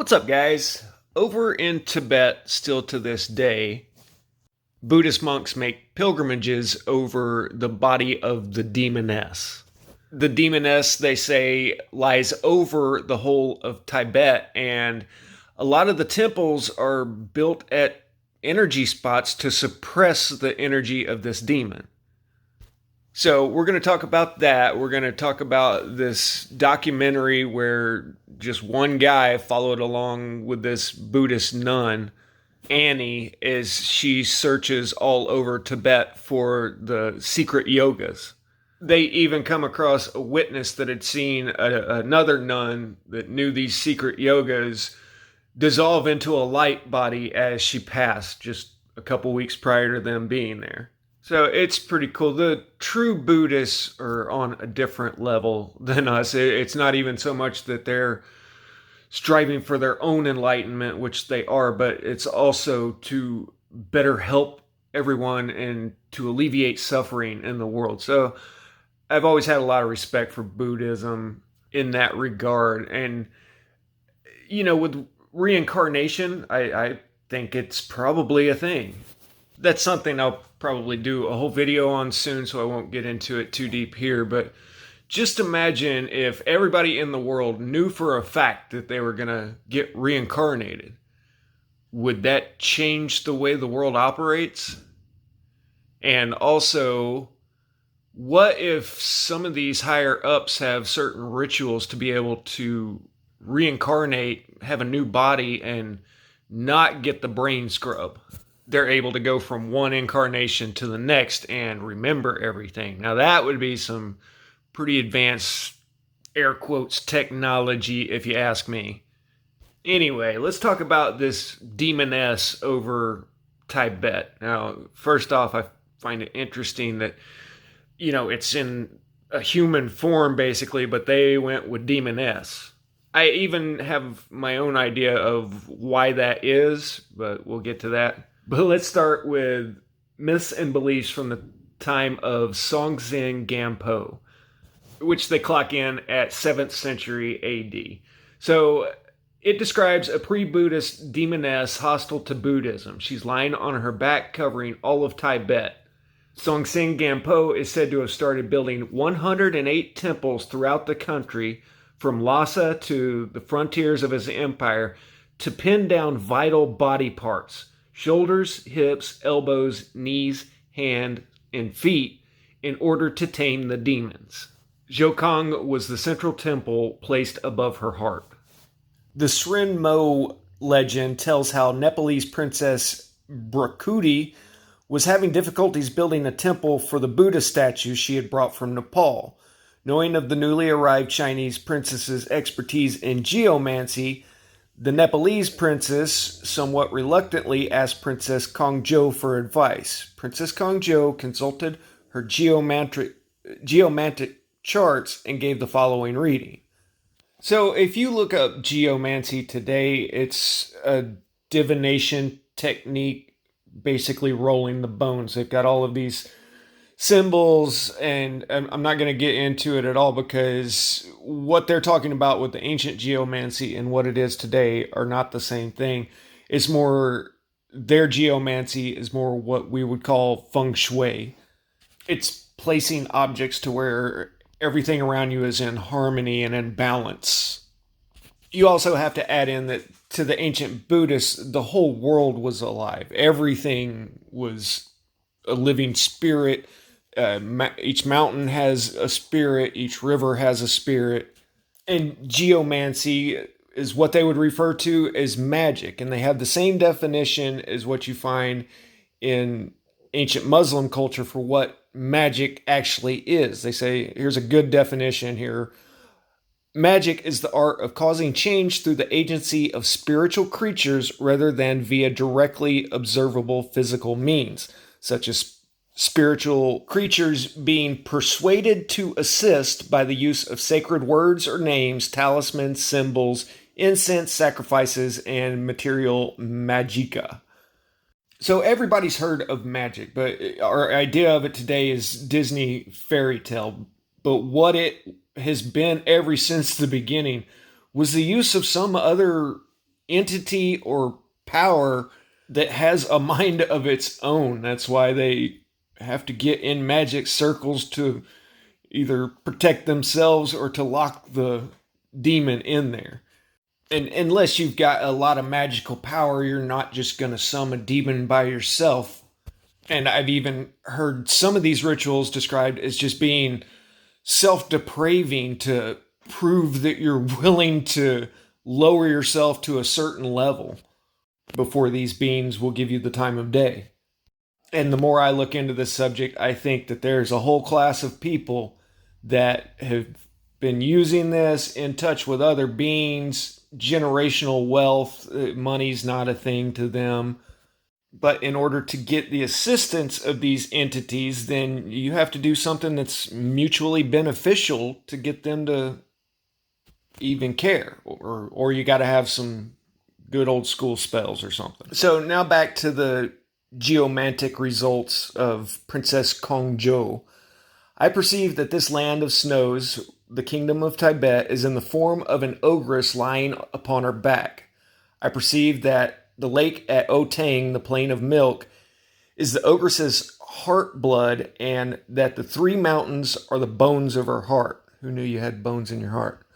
What's up, guys? Over in Tibet, still to this day, Buddhist monks make pilgrimages over the body of the Demoness. The Demoness, they say, lies over the whole of Tibet, and a lot of the temples are built at energy spots to suppress the energy of this demon. So we're going to talk about that. We're going to talk about this documentary where just one guy followed along with this Buddhist nun, Annie, as she searches all over Tibet for the secret yogas. They even come across a witness that had seen another nun that knew these secret yogas dissolve into a light body as she passed just a couple weeks prior to them being there. So it's pretty cool. The true Buddhists are on a different level than us. It's not even so much that they're striving for their own enlightenment, which they are, but it's also to better help everyone and to alleviate suffering in the world. So I've always had a lot of respect for Buddhism in that regard. And, with reincarnation, I think it's probably a thing. That's something I'll probably do a whole video on soon, so I won't get into it too deep here. But just imagine if everybody in the world knew for a fact that they were going to get reincarnated. Would that change the way the world operates? And also, what if some of these higher ups have certain rituals to be able to reincarnate, have a new body, and not get the brain scrub? They're able to go from one incarnation to the next and remember everything. Now that would be some pretty advanced, air quotes, technology, if you ask me. Anyway, let's talk about this Demoness over Tibet. Now, first off, I find it interesting that, it's in a human form basically, but they went with Demoness. I even have my own idea of why that is, but we'll get to that. But let's start with myths and beliefs from the time of Songtsen Gampo, which they clock in at 7th century AD. So it describes a pre-Buddhist demoness hostile to Buddhism. She's lying on her back covering all of Tibet. Songtsen Gampo is said to have started building 108 temples throughout the country, from Lhasa to the frontiers of his empire, to pin down vital body parts. Shoulders, hips, elbows, knees, hand, and feet in order to tame the demons. Jokang was the central temple placed above her heart. The Srin Mo legend tells how Nepalese princess Brakuti was having difficulties building a temple for the Buddha statue she had brought from Nepal. Knowing of the newly arrived Chinese princess's expertise in geomancy, the Nepalese princess somewhat reluctantly asked Princess Kongjo for advice. Princess Kongjo consulted her geomantic charts and gave the following reading. So if you look up geomancy today, it's a divination technique, basically rolling the bones. They've got all of these symbols, and I'm not going to get into it at all because what they're talking about with the ancient geomancy and what it is today are not the same thing. It's more, their geomancy is more what we would call feng shui. It's placing objects to where everything around you is in harmony and in balance. You also have to add in that to the ancient Buddhists, the whole world was alive. Everything was a living spirit. Each mountain has a spirit, each river has a spirit, and geomancy is what they would refer to as magic, and they have the same definition as what you find in ancient Muslim culture for what magic actually is. They say, here's a good definition here. Magic is the art of causing change through the agency of spiritual creatures rather than via directly observable physical means, such as spiritual creatures being persuaded to assist by the use of sacred words or names, talismans, symbols, incense, sacrifices, and material magica. So everybody's heard of magic, but our idea of it today is Disney fairy tale. But what it has been ever since the beginning was the use of some other entity or power that has a mind of its own. That's why they have to get in magic circles to either protect themselves or to lock the demon in there. And unless you've got a lot of magical power, you're not just going to summon a demon by yourself. And I've even heard some of these rituals described as just being self-depraving to prove that you're willing to lower yourself to a certain level before these beings will give you the time of day. And the more I look into this subject, I think that there's a whole class of people that have been using this in touch with other beings, generational wealth. Money's not a thing to them. But in order to get the assistance of these entities, then you have to do something that's mutually beneficial to get them to even care. Or you got to have some good old school spells or something. So now back to the geomantic results of Princess Kongzhou. I perceive that this land of snows, the kingdom of Tibet, is in the form of an ogress lying upon her back. I perceive that the lake at Otang, the plain of milk, is the ogress's heart blood, and that the three mountains are the bones of her heart. Who knew you had bones in your heart?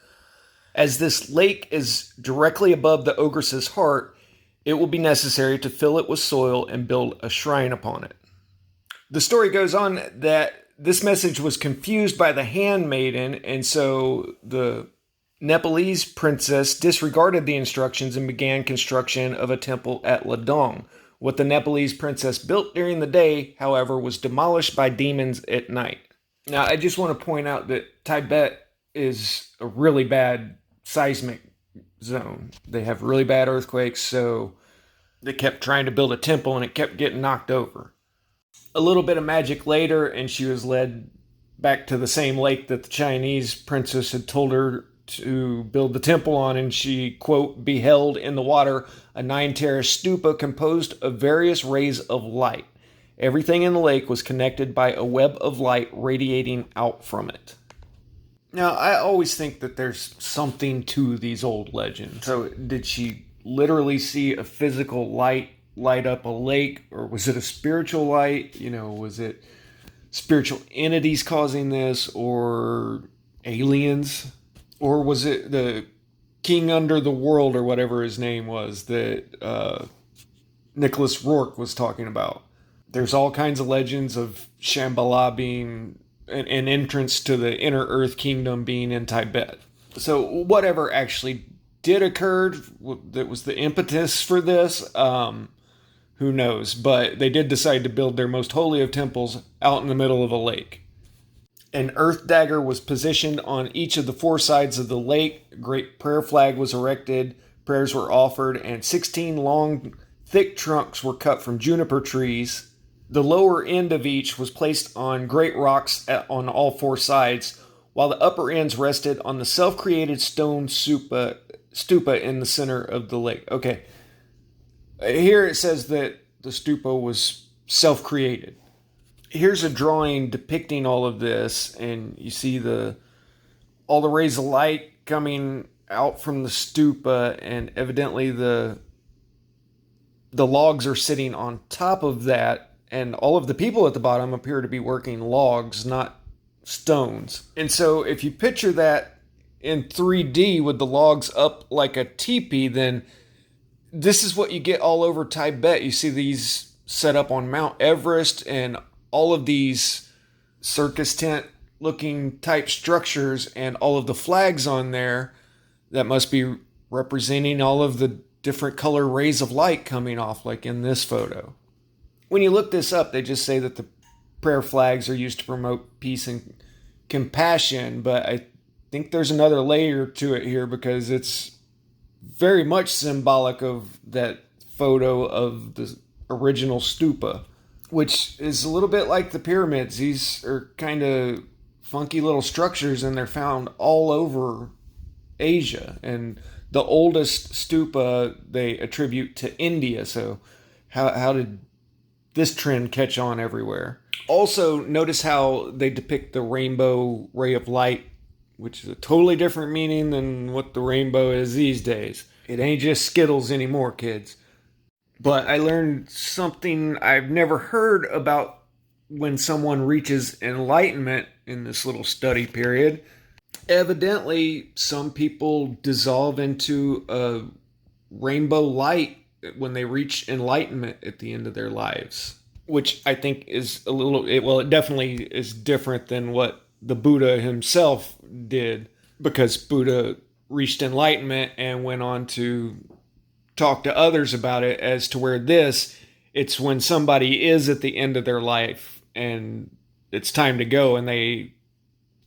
As this lake is directly above the ogress's heart, it will be necessary to fill it with soil and build a shrine upon it. The story goes on that this message was confused by the handmaiden, and so the Nepalese princess disregarded the instructions and began construction of a temple at Ladong. What the Nepalese princess built during the day, however, was demolished by demons at night. Now, I just want to point out that Tibet is a really bad seismic zone. They have really bad earthquakes, so they kept trying to build a temple and it kept getting knocked over. A little bit of magic later, and she was led back to the same lake that the Chinese princess had told her to build the temple on, and she, quote, beheld in the water a 9-terrace stupa composed of various rays of light. Everything in the lake was connected by a web of light radiating out from it. Now, I always think that there's something to these old legends. So, did she literally see a physical light light up a lake, or was it a spiritual light? Was it spiritual entities causing this, or aliens? Or was it the king under the world, or whatever his name was, that Nicholas Rourke was talking about? There's all kinds of legends of Shambhala being an entrance to the inner earth kingdom being in Tibet. So whatever actually did occur, that was the impetus for this, who knows? But they did decide to build their most holy of temples out in the middle of a lake. An earth dagger was positioned on each of the 4 sides of the lake. A great prayer flag was erected. Prayers were offered, and 16 long, thick trunks were cut from juniper trees. The lower end of each was placed on great rocks on all 4 sides, while the upper ends rested on the self-created stone stupa in the center of the lake. Okay, here it says that the stupa was self-created. Here's a drawing depicting all of this, and you see all the rays of light coming out from the stupa, and evidently the logs are sitting on top of that, and all of the people at the bottom appear to be working logs, not stones. And so if you picture that in 3D with the logs up like a teepee, then this is what you get all over Tibet. You see these set up on Mount Everest, and all of these circus tent looking type structures, and all of the flags on there that must be representing all of the different color rays of light coming off, like in this photo. When you look this up, they just say that the prayer flags are used to promote peace and compassion, but I think there's another layer to it here, because it's very much symbolic of that photo of the original stupa, which is a little bit like the pyramids. These are kind of funky little structures, and they're found all over Asia. And the oldest stupa they attribute to India. So how did this trend catch on everywhere? Also, notice how they depict the rainbow ray of light, which is a totally different meaning than what the rainbow is these days. It ain't just Skittles anymore, kids. But I learned something I've never heard about when someone reaches enlightenment in this little study period. Evidently, some people dissolve into a rainbow light when they reach enlightenment at the end of their lives, which I think is a little, well, it definitely is different than what the Buddha himself did, because Buddha reached enlightenment and went on to talk to others about it, as to where it's when somebody is at the end of their life and it's time to go and they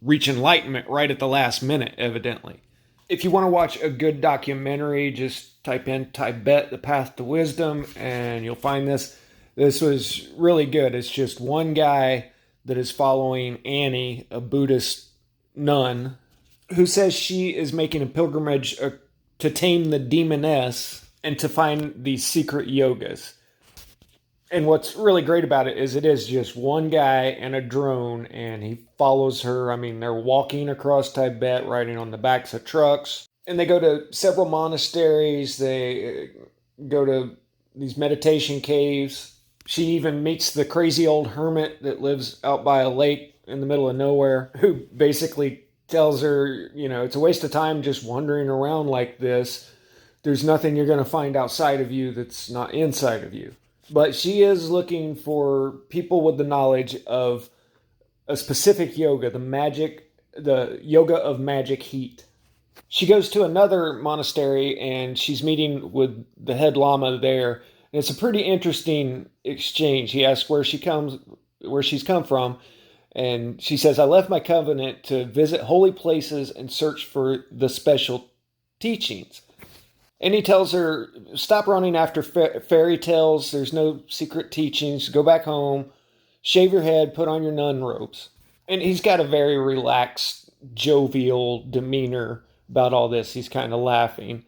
reach enlightenment right at the last minute, evidently. If you want to watch a good documentary, just type in Tibet, the Path to Wisdom, and you'll find this. This was really good. It's just one guy that is following Annie, a Buddhist nun, who says she is making a pilgrimage to tame the Demoness and to find these secret yogas. And what's really great about it is just one guy and a drone, and he follows her. I mean, they're walking across Tibet, riding on the backs of trucks. And they go to several monasteries. They go to these meditation caves. She even meets the crazy old hermit that lives out by a lake in the middle of nowhere, who basically tells her, it's a waste of time just wandering around like this. There's nothing you're going to find outside of you that's not inside of you. But she is looking for people with the knowledge of a specific yoga, the yoga of magic heat. She goes to another monastery and she's meeting with the head lama there. And it's a pretty interesting exchange. He asks where she's come from. And she says, I left my covenant to visit holy places and search for the special teachings. And he tells her, stop running after fairy tales. There's no secret teachings. Go back home, shave your head, put on your nun robes. And he's got a very relaxed, jovial demeanor about all this. He's kind of laughing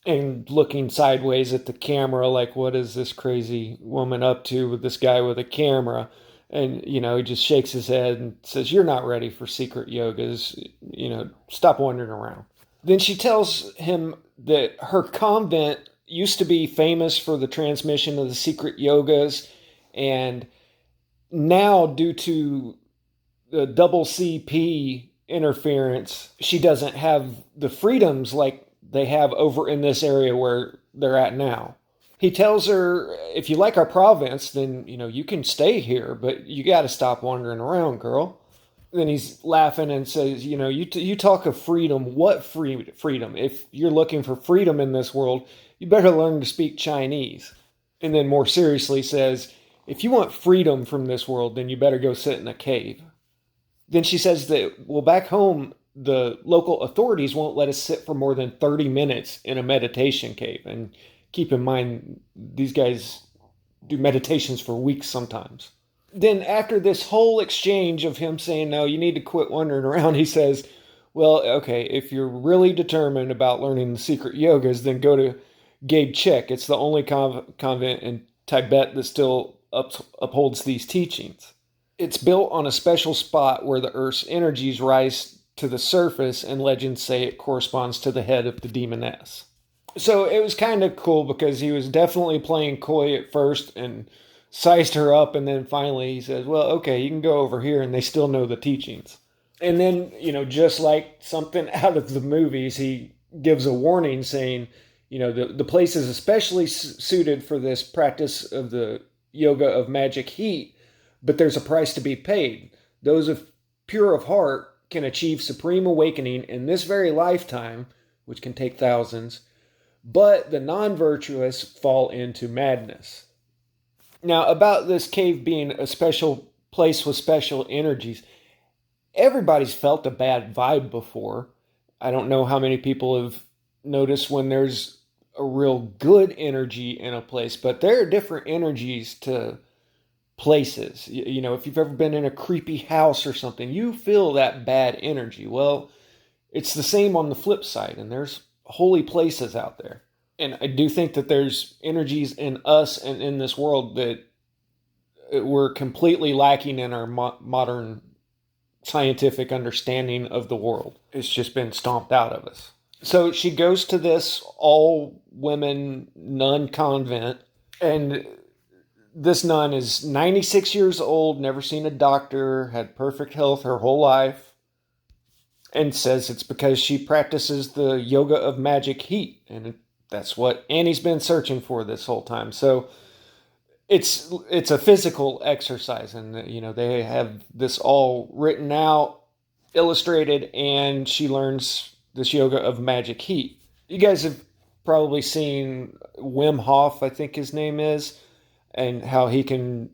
and looking sideways at the camera like, what is this crazy woman up to with this guy with a camera? And, he just shakes his head and says, you're not ready for secret yogas. Stop wandering around. Then she tells him that her convent used to be famous for the transmission of the secret yogas, and now, due to the double CP interference, she doesn't have the freedoms like they have over in this area where they're at now. He tells her, if you like our province, then, you can stay here, but you got to stop wandering around, girl. Then he's laughing and says, you talk of freedom. What freedom? If you're looking for freedom in this world, you better learn to speak Chinese. And then more seriously says, if you want freedom from this world, then you better go sit in a cave. Then she says that, well, back home, the local authorities won't let us sit for more than 30 minutes in a meditation cave. And keep in mind, these guys do meditations for weeks sometimes. Then after this whole exchange of him saying, no, you need to quit wandering around, he says, well, okay, if you're really determined about learning the secret yogas, then go to Gabe Chek. It's the only convent in Tibet that still upholds these teachings. It's built on a special spot where the Earth's energies rise to the surface, and legends say it corresponds to the head of the Demoness. So it was kind of cool because he was definitely playing coy at first and sized her up, and then finally he says, well, okay, you can go over here, and they still know the teachings. And then, just like something out of the movies, he gives a warning saying, the place is especially suited for this practice of the yoga of magic heat, but there's a price to be paid. Those of pure of heart can achieve supreme awakening in this very lifetime, which can take thousands, but the non-virtuous fall into madness. Now, about this cave being a special place with special energies, everybody's felt a bad vibe before. I don't know how many people have noticed when there's a real good energy in a place, but there are different energies to places. If you've ever been in a creepy house or something, you feel that bad energy. Well, it's the same on the flip side, and there's holy places out there. And I do think that there's energies in us and in this world that we're completely lacking in our modern scientific understanding of the world. It's just been stomped out of us. So she goes to this all women nun convent, and this nun is 96 years old, never seen a doctor, had perfect health her whole life, and says it's because she practices the yoga of magic heat. And that's what Annie's been searching for this whole time. So it's a physical exercise, and they have this all written out, illustrated, and she learns this yoga of magic heat. You guys have probably seen Wim Hof, I think his name is, and how he can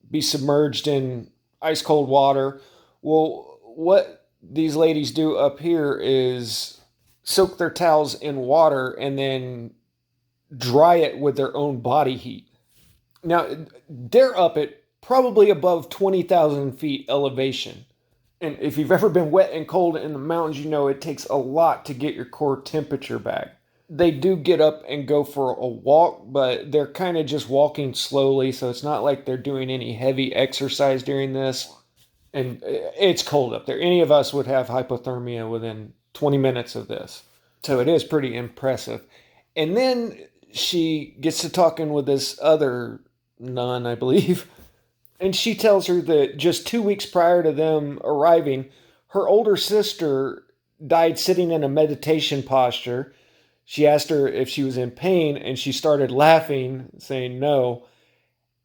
be submerged in ice cold water. Well, what these ladies do up here is soak their towels in water and then dry it with their own body heat. Now, they're up at probably above 20,000 feet elevation. And if you've ever been wet and cold in the mountains, you know it takes a lot to get your core temperature back. They do get up and go for a walk, but they're kind of just walking slowly, so it's not like they're doing any heavy exercise during this. And it's cold up there. Any of us would have hypothermia within 20 minutes of this. So it is pretty impressive. And then she gets to talking with this other nun, I believe, and she tells her that just 2 weeks prior to them arriving, her older sister died sitting in a meditation posture. She asked her if she was in pain, and she started laughing, saying no.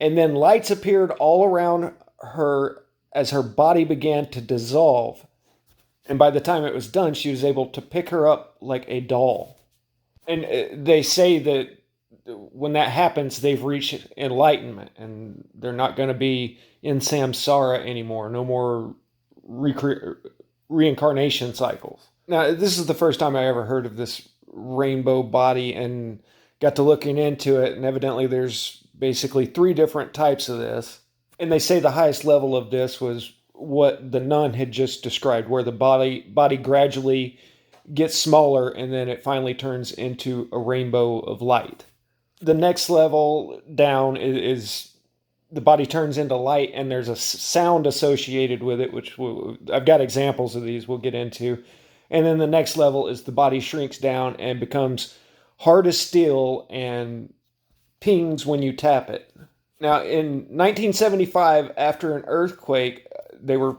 And then lights appeared all around her as her body began to dissolve. And by the time it was done, she was able to pick her up like a doll. And they say that when that happens, they've reached enlightenment, and they're not going to be in samsara anymore. No more reincarnation cycles. Now, this is the first time I ever heard of this rainbow body and got to looking into it, and evidently there's basically 3 different types of this. And they say the highest level of this was what the nun had just described, where the body gradually gets smaller and then it finally turns into a rainbow of light. The next level down is the body turns into light, and there's a sound associated with it, which I've got examples of these we'll get into. And then the next level is the body shrinks down and becomes hard as steel and pings when you tap it. Now, in 1975, after an earthquake, they were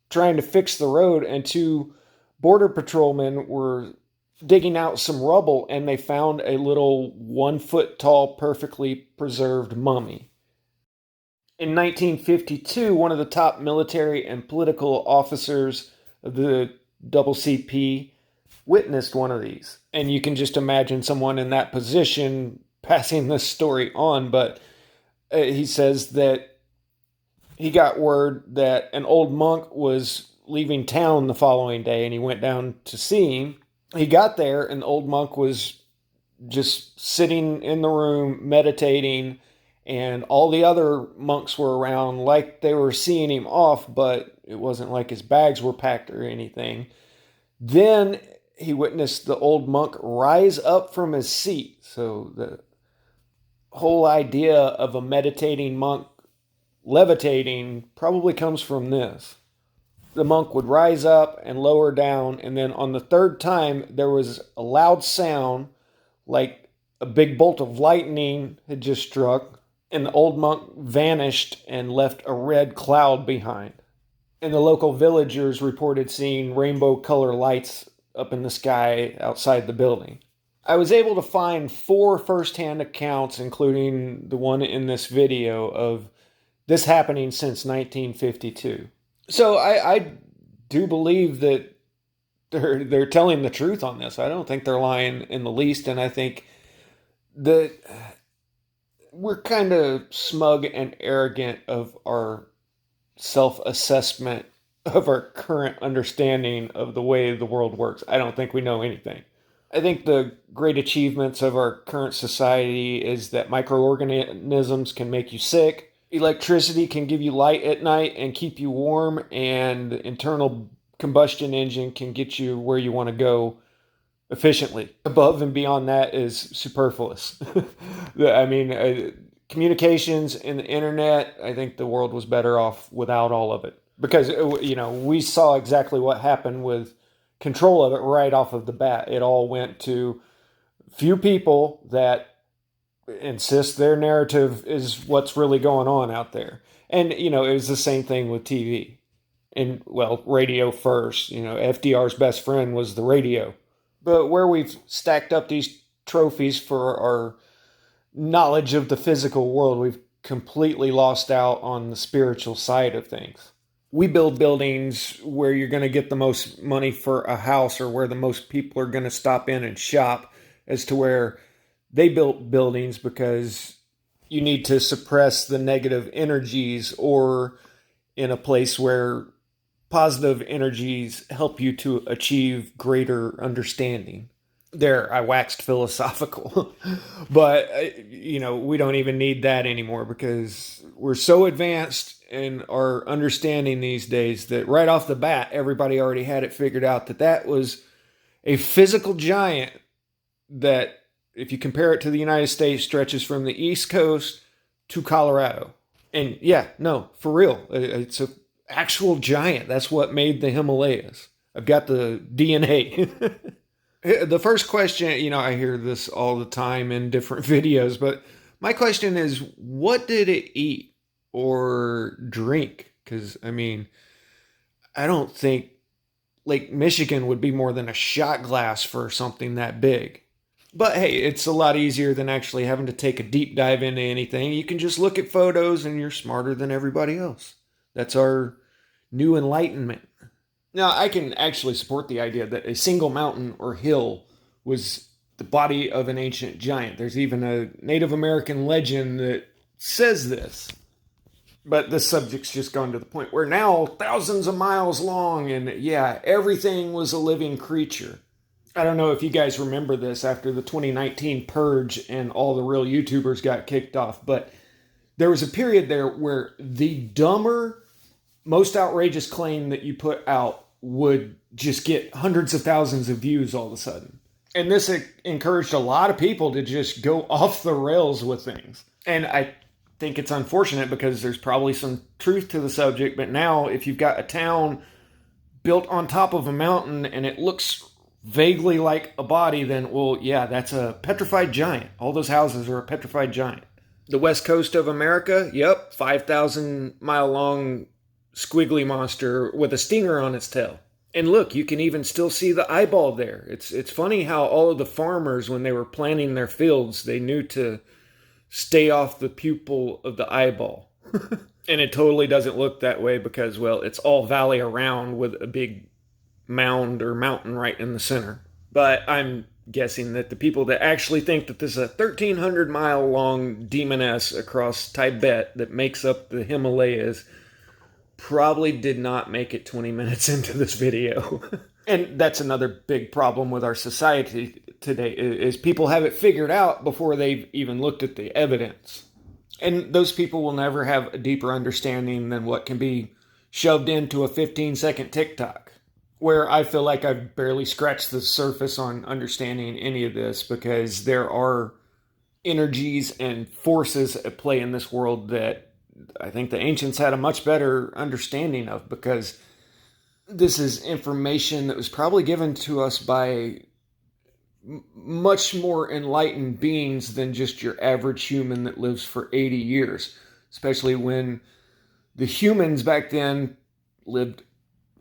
trying to fix the road, and 2 border patrolmen were digging out some rubble, and they found a little 1 foot tall, perfectly preserved mummy. In 1952, one of the top military and political officers of the CCP witnessed one of these. And you can just imagine someone in that position passing this story on, but he says that he got word that an old monk was leaving town the following day, and he went down to see him. He got there, and the old monk was just sitting in the room meditating, and all the other monks were around like they were seeing him off, but it wasn't like his bags were packed or anything. Then he witnessed the old monk rise up from his seat. So the whole idea of a meditating monk levitating probably comes from this. The monk would rise up and lower down, and then on the 3rd time, there was a loud sound like a big bolt of lightning had just struck, and the old monk vanished and left a red cloud behind. And the local villagers reported seeing rainbow color lights up in the sky outside the building. I was able to find 4 first-hand accounts, including the one in this video, of this happening since 1952. So I do believe that they're telling the truth on this. I don't think they're lying in the least, and I think that we're kind of smug and arrogant of our self-assessment of our current understanding of the way the world works. I don't think we know anything. I think the great achievements of our current society is that microorganisms can make you sick, electricity can give you light at night and keep you warm, and the internal combustion engine can get you where you want to go efficiently. Above and beyond that is superfluous. I mean, communications and the internet, I think the world was better off without all of it. Because, we saw exactly what happened with control of it right off of the bat. It all went to few people that insist their narrative is what's really going on out there. And, it was the same thing with TV. And, well, radio first. FDR's best friend was the radio. But where we've stacked up these trophies for our knowledge of the physical world, we've completely lost out on the spiritual side of things. We build buildings where you're going to get the most money for a house, or where the most people are going to stop in and shop, as to where they built buildings because you need to suppress the negative energies, or in a place where positive energies help you to achieve greater understanding. There, I waxed philosophical. But, we don't even need that anymore, because we're so advanced in our understanding these days that right off the bat, everybody already had it figured out that was a physical giant that, if you compare it to the United States, stretches from the East Coast to Colorado. And yeah, no, for real, it's an actual giant. That's what made the Himalayas. I've got the DNA. The first question, I hear this all the time in different videos, but my question is, what did it eat or drink? Because, I don't think Lake Michigan would be more than a shot glass for something that big. But hey, it's a lot easier than actually having to take a deep dive into anything. You can just look at photos and you're smarter than everybody else. That's our new enlightenment. Now, I can actually support the idea that a single mountain or hill was the body of an ancient giant. There's even a Native American legend that says this. But the subject's just gone to the point where now thousands of miles long, and yeah, everything was a living creature. I don't know if you guys remember this after the 2019 purge and all the real YouTubers got kicked off, but there was a period there where the dumber, most outrageous claim that you put out would just get hundreds of thousands of views all of a sudden. And this encouraged a lot of people to just go off the rails with things. And I think it's unfortunate, because there's probably some truth to the subject, but now if you've got a town built on top of a mountain and it looks vaguely like a body, then, well, yeah, that's a petrified giant. All those houses are a petrified giant. The west coast of America, yep, 5,000 mile long squiggly monster with a stinger on its tail. And look, you can even still see the eyeball there. It's funny how all of the farmers, when they were planting their fields, they knew to stay off the pupil of the eyeball. And it totally doesn't look that way because, well, it's all valley around with a big mound or mountain right in the center. But I'm guessing that the people that actually think that this is a 1,300 mile long Demoness across Tibet that makes up the Himalayas probably did not make it 20 minutes into this video. And that's another big problem with our society today, is people have it figured out before they've even looked at the evidence. And those people will never have a deeper understanding than what can be shoved into a 15-second TikTok, where I feel like I've barely scratched the surface on understanding any of this, because there are energies and forces at play in this world that I think the ancients had a much better understanding of, because this is information that was probably given to us by much more enlightened beings than just your average human that lives for 80 years, especially when the humans back then lived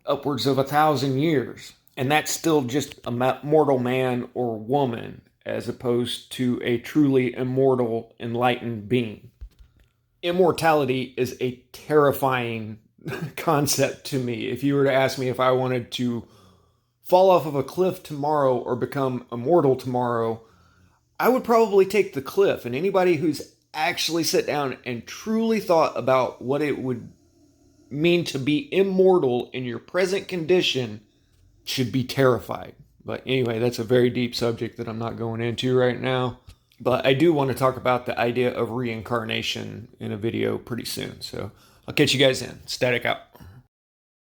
upwards of 1,000 years. And that's still just a mortal man or woman, as opposed to a truly immortal, enlightened being. Immortality is a terrifying concept to me. If you were to ask me if I wanted to fall off of a cliff tomorrow or become immortal tomorrow, I would probably take the cliff. And anybody who's actually sat down and truly thought about what it would mean to be immortal in your present condition should be terrified. But anyway, that's a very deep subject that I'm not going into right now. But I do want to talk about the idea of reincarnation in a video pretty soon. So I'll catch you guys in. Static out.